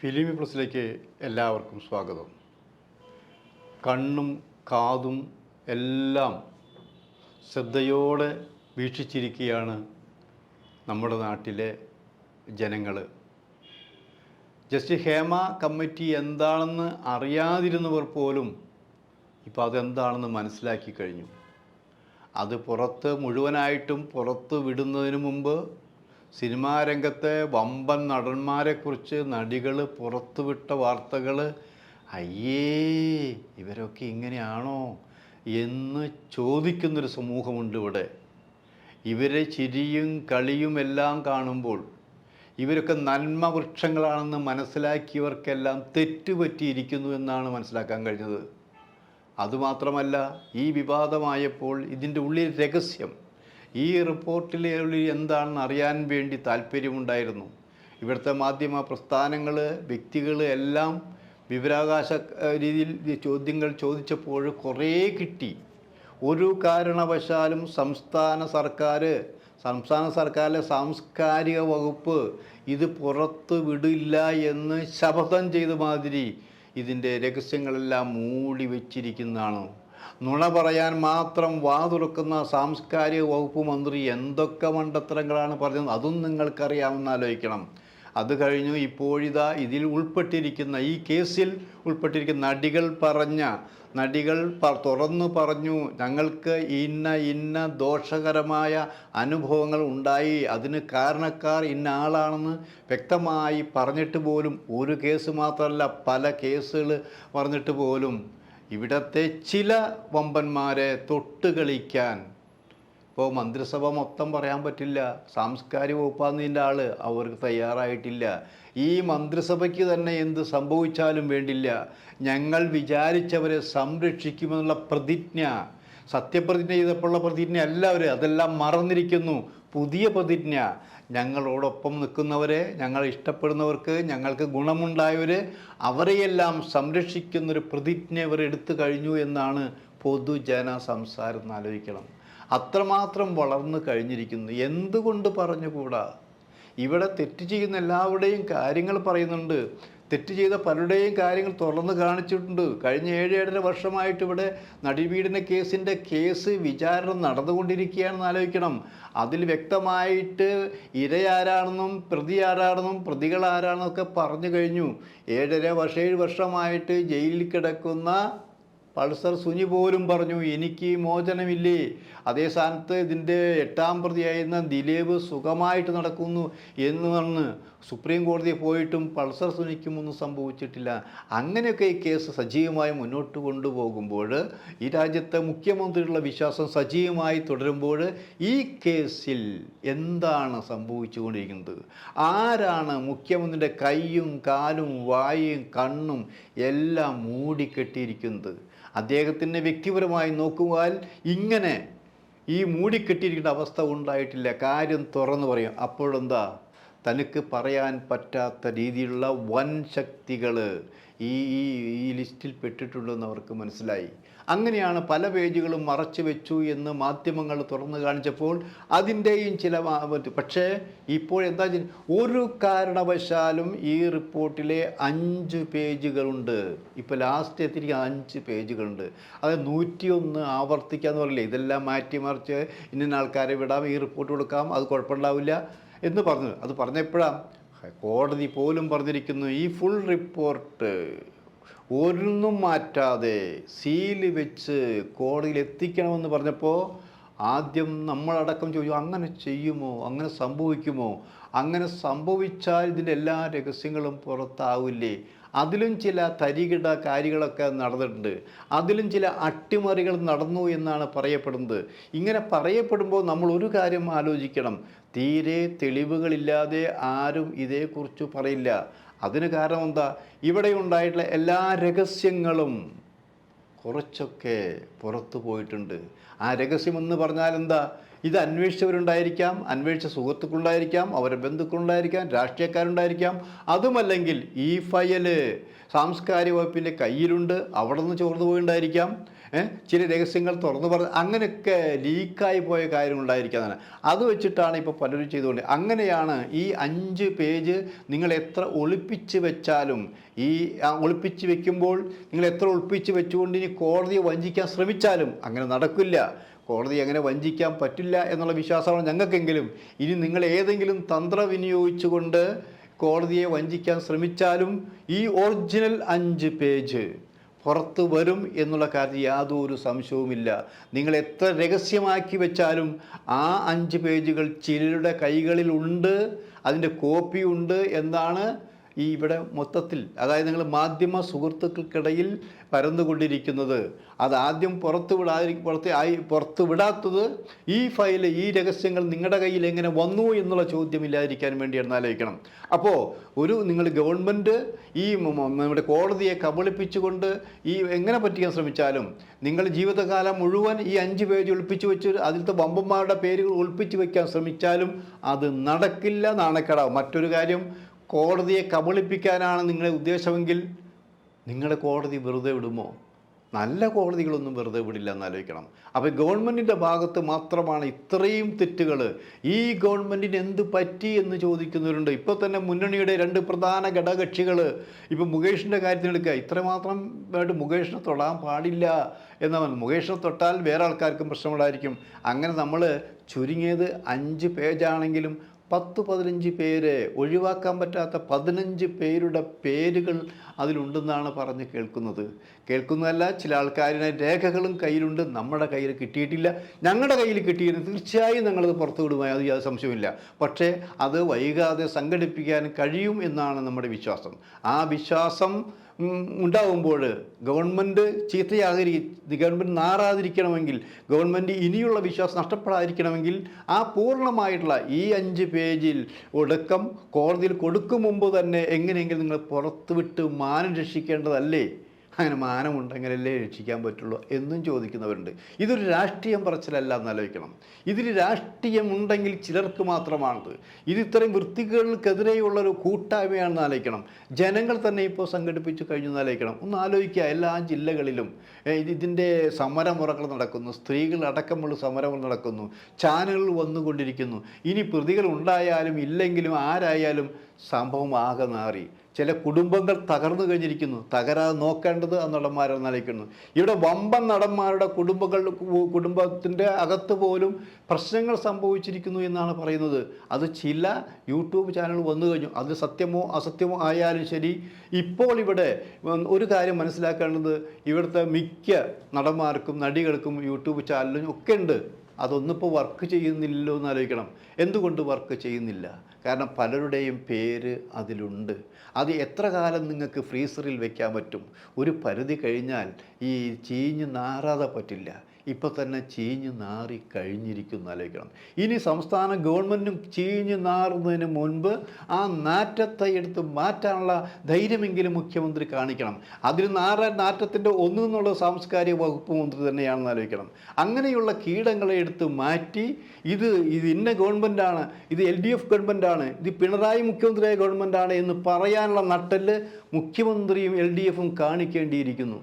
ഫിലിമി പ്ലസിലേക്ക് എല്ലാവർക്കും സ്വാഗതം. കണ്ണും കാതും എല്ലാം ശ്രദ്ധയോടെ വീക്ഷിച്ചിരിക്കുകയാണ് നമ്മുടെ നാട്ടിലെ ജനങ്ങൾ. ജസ്റ്റിസ് ഹേമ കമ്മിറ്റി എന്താണെന്ന് അറിയാതിരുന്നവർ പോലും ഇപ്പോൾ അതെന്താണെന്ന് മനസ്സിലാക്കി കഴിഞ്ഞു. അത് മുഴുവനായിട്ടും പുറത്ത് വിടുന്നതിന് മുമ്പ് സിനിമാ രംഗത്തെ വമ്പൻ നടന്മാരെക്കുറിച്ച് നടികൾ പുറത്തുവിട്ട വാർത്തകൾ, അയ്യേ ഇവരൊക്കെ ഇങ്ങനെയാണോ എന്ന് ചോദിക്കുന്നൊരു സമൂഹമുണ്ട് ഇവിടെ. ഇവരെ ചിരിയും കളിയും എല്ലാം കാണുമ്പോൾ ഇവരൊക്കെ നന്മ വൃക്ഷങ്ങളാണെന്ന് മനസ്സിലാക്കിയവർക്കെല്ലാം തെറ്റുപറ്റിയിരിക്കുന്നു എന്നാണ് മനസ്സിലാക്കാൻ കഴിഞ്ഞത്. അതുമാത്രമല്ല, ഈ വിവാദമായപ്പോൾ ഇതിൻ്റെ ഉള്ളിൽ രഹസ്യം, ഈ റിപ്പോർട്ടിലെ എന്താണെന്ന് അറിയാൻ വേണ്ടി താല്പര്യമുണ്ടായിരുന്നു. ഇവിടുത്തെ മാധ്യമ പ്രസ്ഥാനങ്ങൾ, വ്യക്തികൾ എല്ലാം വിവരാവകാശ രീതിയിൽ ചോദ്യങ്ങൾ ചോദിച്ചപ്പോൾ കുറേ കിട്ടി. ഒരു കാരണവശാലും സംസ്ഥാന സർക്കാരിലെ സാംസ്കാരിക വകുപ്പ് ഇത് പുറത്ത് വിടില്ല എന്ന് ശപഥം ചെയ്ത മാതിരി ഇതിൻ്റെ രഹസ്യങ്ങളെല്ലാം മൂടി വച്ചിരിക്കുന്നതാണ്. നുണ പറയാൻ മാത്രം വാതുറക്കുന്ന സാംസ്കാരിക വകുപ്പ് മന്ത്രി എന്തൊക്കെ മണ്ടത്തരങ്ങളാണ് പറഞ്ഞത്, അതും നിങ്ങൾക്കറിയാമെന്ന് ആലോചിക്കണം. അത് കഴിഞ്ഞു ഇപ്പോഴിതാ ഇതിൽ ഉൾപ്പെട്ടിരിക്കുന്ന, ഈ കേസിൽ ഉൾപ്പെട്ടിരിക്കുന്ന നടികൾ തുറന്നു പറഞ്ഞു, ഞങ്ങൾക്ക് ഇന്ന ദോഷകരമായ അനുഭവങ്ങൾ ഉണ്ടായി, അതിന് കാരണക്കാർ ഇന്ന ആളാണെന്ന് വ്യക്തമായി പറഞ്ഞിട്ട് പോലും, ഒരു കേസ് മാത്രമല്ല പല കേസുകൾ പറഞ്ഞിട്ട് പോലും ഇവിടത്തെ ചില വമ്പന്മാരെ തൊട്ട് കളിക്കാൻ, ഇപ്പോൾ മന്ത്രിസഭ മൊത്തം പറയാൻ പറ്റില്ല, സാംസ്കാരിക വകുപ്പാന്നതിൻ്റെ ആൾ അവർക്ക് തയ്യാറായിട്ടില്ല. ഈ മന്ത്രിസഭയ്ക്ക് തന്നെ എന്ത് സംഭവിച്ചാലും വേണ്ടില്ല, ഞങ്ങൾ വിചാരിച്ചവരെ സംരക്ഷിക്കുമെന്നുള്ള പ്രതിജ്ഞ, സത്യപ്രതിജ്ഞ ചെയ്തപ്പോഴുള്ള പ്രതിജ്ഞ എല്ലാവരും അതെല്ലാം മറന്നിരിക്കുന്നു. പുതിയ പ്രതിജ്ഞ, ഞങ്ങളോടൊപ്പം നിൽക്കുന്നവരെ, ഞങ്ങൾ ഇഷ്ടപ്പെടുന്നവർക്ക്, ഞങ്ങൾക്ക് ഗുണമുണ്ടായവർ, അവരെയെല്ലാം സംരക്ഷിക്കുന്നൊരു പ്രതിജ്ഞ ഇവർ എടുത്തു കഴിഞ്ഞു എന്നാണ് പൊതുജന സംസാരം എന്ന് ആലോചിക്കണം. അത്രമാത്രം വളർന്നു കഴിഞ്ഞിരിക്കുന്നു. എന്തുകൊണ്ട് പറഞ്ഞുകൂടാ? ഇവിടെ തെറ്റ് ചെയ്യുന്ന എല്ലാവരുടെയും കാര്യങ്ങൾ പറയുന്നുണ്ട്. തെറ്റ് ചെയ്ത പലരുടെയും കാര്യങ്ങൾ തുറന്ന് കാണിച്ചിട്ടുണ്ട്. കഴിഞ്ഞ 7-7.5 വർഷമായിട്ട് ഇവിടെ നടിപീഡന കേസ് വിചാരണ നടന്നുകൊണ്ടിരിക്കുകയാണെന്ന് ആലോചിക്കണം. അതിൽ വ്യക്തമായിട്ട് ഇരയാരാണെന്നും പ്രതി ആരാണെന്നും പ്രതികൾ ആരാണെന്നൊക്കെ പറഞ്ഞു കഴിഞ്ഞു. 7 വർഷമായിട്ട് ജയിലിൽ കിടക്കുന്ന പൾസർ സുനി പോലും പറഞ്ഞു എനിക്ക് മോചനമില്ലേ. അതേ സ്ഥാനത്ത് ഇതിൻ്റെ 8ാം പ്രതിയായിരുന്ന ദിലീപ് സുഖമായിട്ട് നടക്കുന്നു എന്ന് പറഞ്ഞ് സുപ്രീം കോടതിയിൽ പോയിട്ടും പൾസർ സുനിക്കും ഒന്നും സംഭവിച്ചിട്ടില്ല. അങ്ങനെയൊക്കെ ഈ കേസ് സജീവമായി മുന്നോട്ട് കൊണ്ടുപോകുമ്പോൾ, ഈ രാജ്യത്തെ മുഖ്യമന്ത്രിയുള്ള വിശ്വാസം സജീവമായി തുടരുമ്പോൾ, ഈ കേസിൽ എന്താണ് സംഭവിച്ചുകൊണ്ടിരിക്കുന്നത്? ആരാണ് മുഖ്യമന്ത്രിയുടെ കൈയും കാലും വായും കണ്ണും എല്ലാം മൂടിക്കെട്ടിയിരിക്കുന്നത്? അദ്ദേഹത്തിൻ്റെ വ്യക്തിപരമായി നോക്കുവാൻ ഇങ്ങനെ ഈ മൂടിക്കെട്ടിയിരിക്കേണ്ട അവസ്ഥ ഉണ്ടായിട്ടില്ല. കാര്യം തുറന്നു പറയും. അപ്പോഴെന്താ, തനിക്ക് പറയാൻ പറ്റാത്ത രീതിയിലുള്ള വൻ ശക്തികൾ ഈ ലിസ്റ്റിൽ പെട്ടിട്ടുണ്ടെന്ന് അവർക്ക് മനസ്സിലായി. അങ്ങനെയാണ് പല പേജുകളും മറച്ചു വെച്ചു എന്ന് മാധ്യമങ്ങൾ തുറന്നു കാണിച്ചപ്പോൾ അതിൻ്റെയും ചില, പക്ഷേ ഇപ്പോഴെന്താ, ഒരു കാരണവശാലും ഈ റിപ്പോർട്ടിലെ 5 പേജുകളുണ്ട്. ഇപ്പോൾ ലാസ്റ്റ് എത്തിയിരിക്കുന്ന 5 പേജുകളുണ്ട്. അത് 101 ആവർത്തിക്കാന്ന് പറയില്ലേ, ഇതെല്ലാം മാറ്റിമറിച്ച് ഇന്ന ആൾക്കാരെ വിടാം, ഈ റിപ്പോർട്ട് കൊടുക്കാം, അത് കുഴപ്പമുണ്ടാവില്ല എന്ന് പറഞ്ഞു. അത് പറഞ്ഞപ്പോഴാണ് കോടതി പോലും പറഞ്ഞിരിക്കുന്നു, ഈ ഫുൾ റിപ്പോർട്ട് ഒന്നും മാറ്റാതെ സീല് വെച്ച് കോടതിയിൽ എത്തിക്കണമെന്ന് പറഞ്ഞപ്പോൾ ആദ്യം നമ്മളടക്കം ചോദിച്ചു, അങ്ങനെ ചെയ്യുമോ, അങ്ങനെ സംഭവിക്കുമോ? അങ്ങനെ സംഭവിച്ചാൽ ഇതിൻ്റെ എല്ലാ രഹസ്യങ്ങളും പുറത്താവില്ലേ? അതിലും ചില തരികിട കാര്യങ്ങളൊക്കെ നടന്നിട്ടുണ്ട്, അതിലും ചില അട്ടിമറികൾ നടന്നു എന്നാണ് പറയപ്പെടുന്നത്. ഇങ്ങനെ പറയപ്പെടുമ്പോൾ നമ്മൾ ഒരു കാര്യം ആലോചിക്കണം, തീരെ തെളിവുകളില്ലാതെ ആരും ഇതേക്കുറിച്ച് പറയില്ല. അതിന് കാരണം എന്താ? ഇവിടെ ഉണ്ടായിട്ടുള്ള എല്ലാ രഹസ്യങ്ങളും കുറച്ചൊക്കെ പുറത്തു പോയിട്ടുണ്ട്. ആ രഹസ്യമെന്ന് പറഞ്ഞാൽ എന്താ? ഇത് അന്വേഷിച്ചവരുണ്ടായിരിക്കാം, അന്വേഷിച്ച സുഹൃത്തുക്കളുണ്ടായിരിക്കാം, അവരുടെ ബന്ധുക്കളുണ്ടായിരിക്കാം, രാഷ്ട്രീയക്കാരുണ്ടായിരിക്കാം. അതുമല്ലെങ്കിൽ ഈ ഫയല് സാംസ്കാരിക വകുപ്പിൻ്റെ കയ്യിലുണ്ട്, അവിടെ നിന്ന് ചോർന്നു പോയിട്ടുണ്ടായിരിക്കാം. ചില രഹസ്യങ്ങൾ തുറന്നു പറഞ്ഞ് അങ്ങനെയൊക്കെ ലീക്കായി പോയ കാര്യങ്ങളുണ്ടായിരിക്കാന്നാണ്. അത് വെച്ചിട്ടാണ് ഇപ്പോൾ പലരും ചെയ്തുകൊണ്ട് അങ്ങനെയാണ് ഈ 5 പേജ് നിങ്ങൾ എത്ര ഒളിപ്പിച്ച് വെച്ചാലും ഒളിപ്പിച്ച് വെക്കുമ്പോൾ നിങ്ങൾ എത്ര ഒളിപ്പിച്ച് വെച്ചുകൊണ്ട് ഇനി കോടതിയെ വഞ്ചിക്കാൻ ശ്രമിച്ചാലും അങ്ങനെ നടക്കില്ല. കോടതി അങ്ങനെ വഞ്ചിക്കാൻ പറ്റില്ല എന്നുള്ള വിശ്വാസമാണ് ഞങ്ങൾക്കെങ്കിലും. ഇനി നിങ്ങൾ ഏതെങ്കിലും തന്ത്രം വിനിയോഗിച്ചുകൊണ്ട് കോടതിയെ വഞ്ചിക്കാൻ ശ്രമിച്ചാലും ഈ ഒറിജിനൽ 5 പേജ് പുറത്ത് വരും എന്നുള്ള കാര്യത്തിൽ യാതൊരു സംശയവുമില്ല. നിങ്ങൾ എത്ര രഹസ്യമാക്കി വെച്ചാലും ആ 5 പേജുകൾ ചിലരുടെ കൈകളിലുണ്ട്, അതിൻ്റെ കോപ്പി ഉണ്ട് എന്നാണ് ഇവിടെ മൊത്തത്തിൽ, അതായത് നിങ്ങൾ മാധ്യമ സുഹൃത്തുക്കൾക്കിടയിൽ പരന്നുകൊണ്ടിരിക്കുന്നത്. അതാദ്യം പുറത്ത് വിടാത്തത് ഈ ഫയല്, ഈ രഹസ്യങ്ങൾ നിങ്ങളുടെ കയ്യിൽ എങ്ങനെ വന്നു എന്നുള്ള ചോദ്യമില്ലാതിരിക്കാൻ വേണ്ടിയാണ് ആലോചിക്കണം. അപ്പോൾ നിങ്ങൾ ഗവൺമെൻറ് നമ്മുടെ കോടതിയെ കബളിപ്പിച്ചുകൊണ്ട് എങ്ങനെ പറ്റിക്കാൻ ശ്രമിച്ചാലും, നിങ്ങൾ ജീവിതകാലം മുഴുവൻ ഈ 5 പേജ് ഒളിപ്പിച്ച് വെച്ച് അതിലത്തെ വമ്പന്മാരുടെ പേരുകൾ ഒളിപ്പിച്ച് വയ്ക്കാൻ ശ്രമിച്ചാലും അത് നടക്കില്ല, നാണക്കേടാവും. മറ്റൊരു കാര്യം, കോടതിയെ കബളിപ്പിക്കാനാണ് നിങ്ങളുടെ ഉദ്ദേശമെങ്കിൽ നിങ്ങളുടെ കോടതി വെറുതെ വിടുമോ? നല്ല കോടതികളൊന്നും വെറുതെ വിടില്ല എന്നാലോചിക്കണം. അപ്പോൾ ഗവൺമെൻറ്റിൻ്റെ ഭാഗത്ത് മാത്രമാണ് ഇത്രയും തെറ്റുകൾ. ഈ ഗവൺമെൻറ്റിന് എന്ത് പറ്റി എന്ന് ചോദിക്കുന്നവരുണ്ട്. ഇപ്പോൾ തന്നെ മുന്നണിയുടെ 2 പ്രധാന ഘടകകക്ഷികൾ ഇപ്പോൾ മുകേഷിൻ്റെ കാര്യത്തിനെടുക്കുക, ഇത്രമാത്രം മുകേഷിനെ തൊടാൻ പാടില്ല എന്നാണ്. മുകേഷിനെ തൊട്ടാൽ വേറെ ആൾക്കാർക്കും പ്രശ്നമുണ്ടായിരിക്കും. അങ്ങനെ നമ്മൾ ചുരുങ്ങിയത് 5 പേജാണെങ്കിലും 10-15 പേര്, ഒഴിവാക്കാൻ പറ്റാത്ത 15 പേരുടെ പേരുകൾ അതിലുണ്ടെന്നാണ് പറഞ്ഞ് കേൾക്കുന്നതല്ല. ചില ആൾക്കാരുടെ രേഖകളും കയ്യിലുണ്ട്, നമ്മുടെ കയ്യിൽ കിട്ടിയിട്ടില്ല. ഞങ്ങളുടെ കയ്യിൽ കിട്ടിയിരുന്നു, തീർച്ചയായും ഞങ്ങളത് പുറത്തു വിടുമായി, അത് യാതൊരു സംശയമില്ല. പക്ഷേ അത് വൈകാതെ സംഘടിപ്പിക്കാൻ കഴിയും എന്നാണ് നമ്മുടെ വിശ്വാസം. ആ വിശ്വാസം ഉണ്ടാകുമ്പോൾ ഗവൺമെൻറ് ഗവൺമെൻറ് നാറാതിരിക്കണമെങ്കിൽ, ഗവൺമെൻറ് ഇനിയുള്ള വിശ്വാസം നഷ്ടപ്പെടാതിരിക്കണമെങ്കിൽ ആ പൂർണ്ണമായിട്ടുള്ള ഈ 5 പേജിൽ ഒടുക്കം കോടതിയിൽ കൊടുക്കും മുമ്പ് തന്നെ എങ്ങനെയെങ്കിലും നിങ്ങൾ പുറത്തുവിട്ട് മാനം രക്ഷിക്കേണ്ടതല്ലേ? അങ്ങനെ മാനമുണ്ടെങ്കിലല്ലേ രക്ഷിക്കാൻ പറ്റുള്ളൂ എന്നും ചോദിക്കുന്നവരുണ്ട്. ഇതൊരു രാഷ്ട്രീയം പറച്ചിലല്ല എന്നാലോചിക്കണം. ഇതിൽ രാഷ്ട്രീയമുണ്ടെങ്കിൽ ചിലർക്ക് മാത്രമാണത്. ഇത് ഇത്രയും വൃത്തികൾക്കെതിരെയുള്ളൊരു കൂട്ടായ്മയാണെന്ന് ആലോചിക്കണം. ജനങ്ങൾ തന്നെ ഇപ്പോൾ സംഘടിപ്പിച്ച് കഴിഞ്ഞു എന്നാലോചിക്കണം. ഒന്ന് ആലോചിക്കുക, എല്ലാ ജില്ലകളിലും ഇതിൻ്റെ സമരമുറകൾ നടക്കുന്നു, സ്ത്രീകൾ അടക്കമുള്ള സമരങ്ങൾ നടക്കുന്നു, ചാനലുകൾ വന്നുകൊണ്ടിരിക്കുന്നു. ഇനി പ്രതികൾ ഉണ്ടായാലും ഇല്ലെങ്കിലും ആരായാലും സംഭവം ആകെ നാറി. ചില കുടുംബങ്ങൾ തകർന്നു കഴിഞ്ഞിരിക്കുന്നു. തകരാതെ നോക്കേണ്ടത് ആ നടന്മാരെന്ന് നിലയ്ക്കുന്നു. ഇവിടെ വമ്പൻ നടന്മാരുടെ കുടുംബത്തിൻ്റെ അകത്ത് പോലും പ്രശ്നങ്ങൾ സംഭവിച്ചിരിക്കുന്നു എന്നാണ് പറയുന്നത്. അത് ചില യൂട്യൂബ് ചാനൽ വന്നു കഴിഞ്ഞു. അത് സത്യമോ അസത്യമോ ആയാലും ശരി, ഇപ്പോൾ ഇവിടെ ഒരു കാര്യം മനസ്സിലാക്കേണ്ടത്, ഇവിടുത്തെ മിക്ക നടന്മാർക്കും നടികൾക്കും യൂട്യൂബ് ചാനലും ഒക്കെ ഉണ്ട്. അതൊന്നിപ്പോൾ വർക്ക് ചെയ്യുന്നില്ലല്ലോ എന്ന് ആലോചിക്കണം. എന്തുകൊണ്ട് വർക്ക് ചെയ്യുന്നില്ല? കാരണം പലരുടെയും പേര് അതിലുണ്ട്. അത് എത്ര കാലം നിങ്ങൾക്ക് ഫ്രീസറിൽ വെക്കാൻ പറ്റും? ഒരു പരിധി കഴിഞ്ഞാൽ ഈ ചീഞ്ഞ് നാറാതെ പറ്റില്ല. ഇപ്പോൾ തന്നെ ചീഞ്ഞ് നാറി കഴിഞ്ഞിരിക്കുന്നു ആലോചിക്കണം. ഇനി സംസ്ഥാന ഗവൺമെൻറ്റും ചീഞ്ഞ് നാറുന്നതിന് മുൻപ് ആ നാറ്റത്തെ എടുത്ത് മാറ്റാനുള്ള ധൈര്യമെങ്കിലും മുഖ്യമന്ത്രി കാണിക്കണം. അതിന് നാറ്റത്തിൻ്റെ ഒന്നെന്നുള്ള സാംസ്കാരിക വകുപ്പ് മന്ത്രി തന്നെയാണെന്ന് ആലോചിക്കണം. അങ്ങനെയുള്ള കീടങ്ങളെ എടുത്ത് മാറ്റി ഇത് ഇന്ന ഗവൺമെൻറ്റാണ്, ഇത് LDF ഗവൺമെൻറ്റാണ്, ഇത് പിണറായി മുഖ്യമന്ത്രിയായ ഗവൺമെൻറ്റാണ് എന്ന് പറയാനുള്ള നട്ടെല്ല് മുഖ്യമന്ത്രിയും LDFും കാണിക്കേണ്ടിയിരിക്കുന്നു.